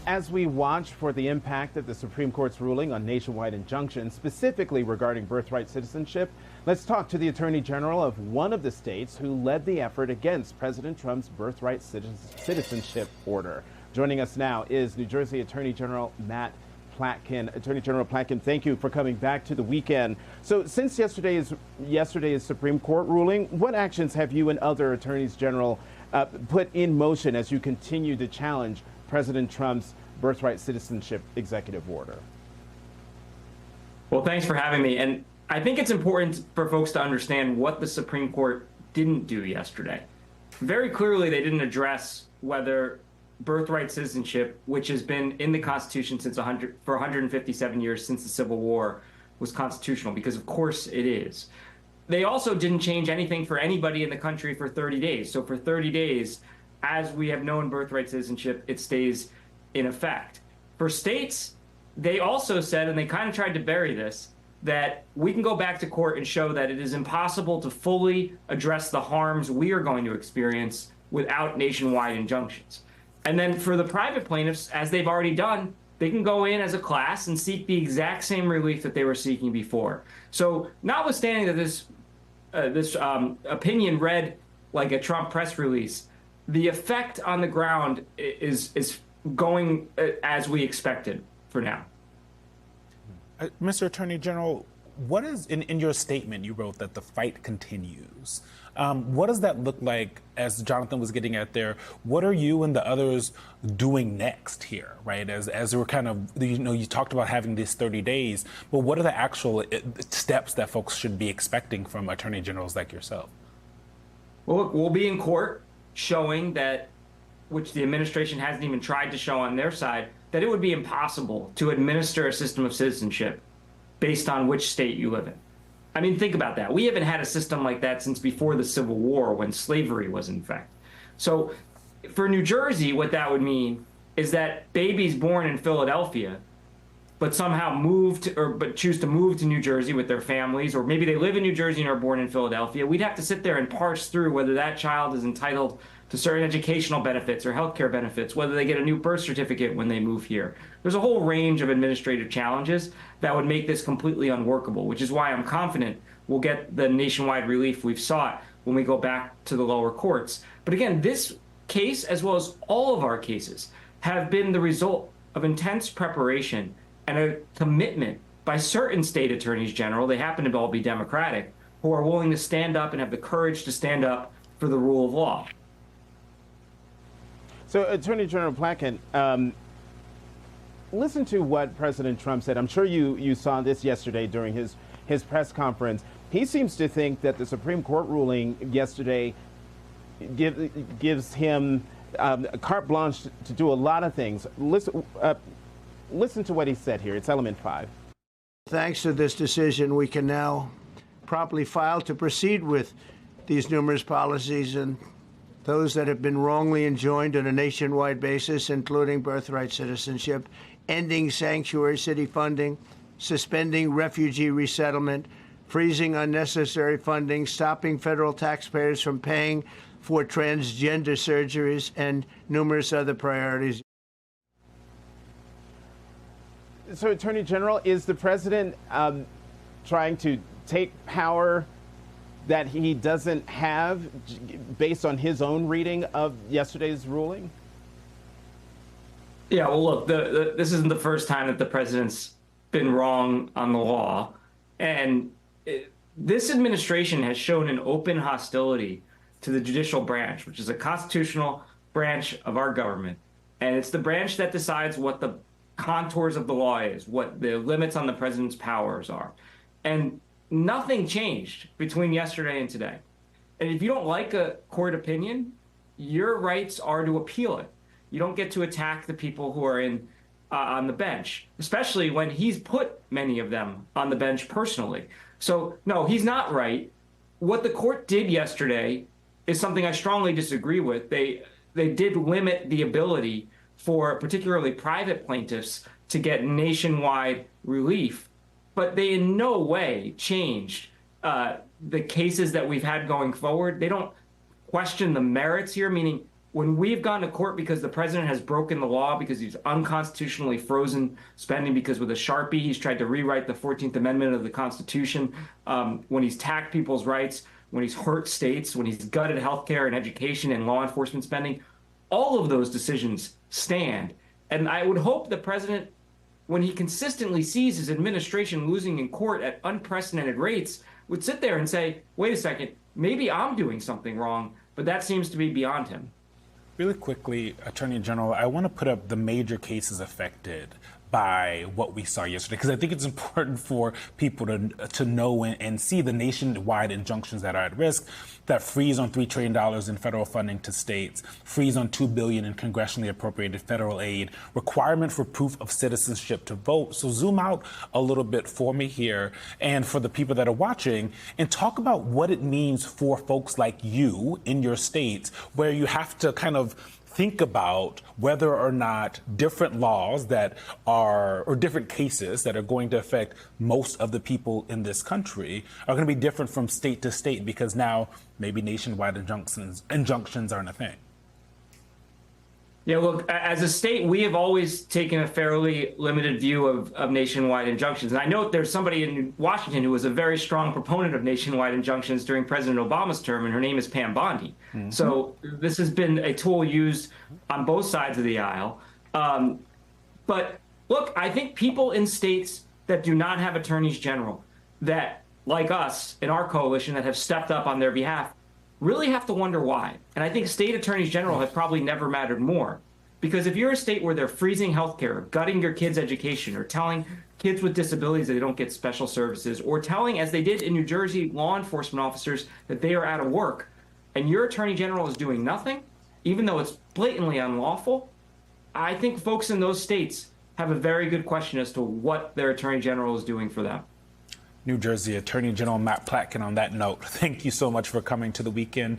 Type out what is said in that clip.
As we watch for the impact of the Supreme Court's ruling on nationwide injunctions, specifically regarding birthright citizenship, let's talk to the Attorney General of one of the states who led the effort against President Trump's birthright citizenship order. Joining us now is New Jersey Attorney General Matt Platkin. Attorney General Platkin, thank you for coming back to the weekend. So since yesterday's Supreme Court ruling, what actions have you and other attorneys general put in motion as you continue to challenge President Trump's birthright citizenship executive order? Well, thanks for having me. And I think it's important for folks to understand what the Supreme Court didn't do yesterday. Very clearly, they didn't address whether birthright citizenship, which has been in the Constitution for 157 years since the Civil War, was constitutional, because of course it is. They also didn't change anything for anybody in the country for 30 days. So for 30 days, as we have known birthright citizenship, it stays in effect. For states, they also said, and they kind of tried to bury this, that we can go back to court and show that it is impossible to fully address the harms we are going to experience without nationwide injunctions. And then for the private plaintiffs, as they've already done, they can go in as a class and seek the exact same relief that they were seeking before. So notwithstanding that this opinion read like a Trump press release, the effect on the ground is going as we expected for now. Mr. Attorney General, what is, in your statement, you wrote that the fight continues. What does that look like, as Jonathan was getting at there? What are you and the others doing next here, right? As we're kind of, you talked about having these 30 days, but what are the actual steps that folks should be expecting from attorney generals like yourself? Well, look, we'll be in court showing that, which the administration hasn't even tried to show on their side, that it would be impossible to administer a system of citizenship based on which state you live in. I mean, think about that. We haven't had a system like that since before the Civil War, when slavery was in effect. So for New Jersey, what that would mean is that babies born in Philadelphia but somehow choose to move to New Jersey with their families, or maybe they live in New Jersey and are born in Philadelphia, we'd have to sit there and parse through whether that child is entitled to certain educational benefits or healthcare benefits, whether they get a new birth certificate when they move here. There's a whole range of administrative challenges that would make this completely unworkable, which is why I'm confident we'll get the nationwide relief we've sought when we go back to the lower courts. But again, this case, as well as all of our cases, have been the result of intense preparation and a commitment by certain state attorneys general, they happen to all be Democratic, who are willing to stand up and have the courage to stand up for the rule of law. So, Attorney General Platkin, listen to what President Trump said. I'm sure you saw this yesterday during his press conference. He seems to think that the Supreme Court ruling yesterday gives him carte blanche to do a lot of things. Listen to what he said here. It's element 5. Thanks to this decision, we can now promptly file to proceed with these numerous policies and those that have been wrongly enjoined on a nationwide basis, including birthright citizenship, ending sanctuary city funding, suspending refugee resettlement, freezing unnecessary funding, stopping federal taxpayers from paying for transgender surgeries, and numerous other priorities. So, Attorney General, is the president trying to take power that he doesn't have based on his own reading of yesterday's ruling? Yeah, well, look, this isn't the first time that the president's been wrong on the law. And this administration has shown an open hostility to the judicial branch, which is a constitutional branch of our government. And it's the branch that decides what the contours of the law is, what the limits on the president's powers are. And nothing changed between yesterday and today. And if you don't like a court opinion, your rights are to appeal it. You don't get to attack the people who are on the bench, especially when he's put many of them on the bench personally. So, no, he's not right. What the court did yesterday is something I strongly disagree with. They did limit the ability for particularly private plaintiffs to get nationwide relief, but they in no way changed the cases that we've had going forward. They don't question the merits here, meaning when we've gone to court because the president has broken the law, because he's unconstitutionally frozen spending, because with a Sharpie he's tried to rewrite the 14th Amendment of the Constitution, when he's tacked people's rights, when he's hurt states, when he's gutted healthcare and education and law enforcement spending, all of those decisions stand. And I would hope the president, when he consistently sees his administration losing in court at unprecedented rates, would sit there and say, wait a second, maybe I'm doing something wrong, but that seems to be beyond him. Really quickly, Attorney General, I want to put up the major cases affected by what we saw yesterday, because I think it's important for people to know and see the nationwide injunctions that are at risk, that freeze on $3 trillion in federal funding to states, freeze on $2 billion in congressionally appropriated federal aid, requirement for proof of citizenship to vote. So zoom out a little bit for me here and for the people that are watching, and talk about what it means for folks like you in your states, where you have to kind of think about whether or not different laws that are, or different cases that are going to affect most of the people in this country are going to be different from state to state, because now maybe nationwide injunctions aren't a thing. Yeah, look, as a state, we have always taken a fairly limited view of nationwide injunctions. And I know there's somebody in Washington who was a very strong proponent of nationwide injunctions during President Obama's term, and her name is Pam Bondi. Mm-hmm. So this has been a tool used on both sides of the aisle. But look, I think people in states that do not have attorneys general, that, like us in our coalition, that have stepped up on their behalf, really have to wonder why. And I think state attorneys general have probably never mattered more. Because if you're a state where they're freezing healthcare, gutting your kids' education, or telling kids with disabilities that they don't get special services, or telling, as they did in New Jersey, law enforcement officers that they are out of work, and your attorney general is doing nothing, even though it's blatantly unlawful, I think folks in those states have a very good question as to what their attorney general is doing for them. New Jersey Attorney General Matt Platkin, on that note, thank you so much for coming to The Weekend.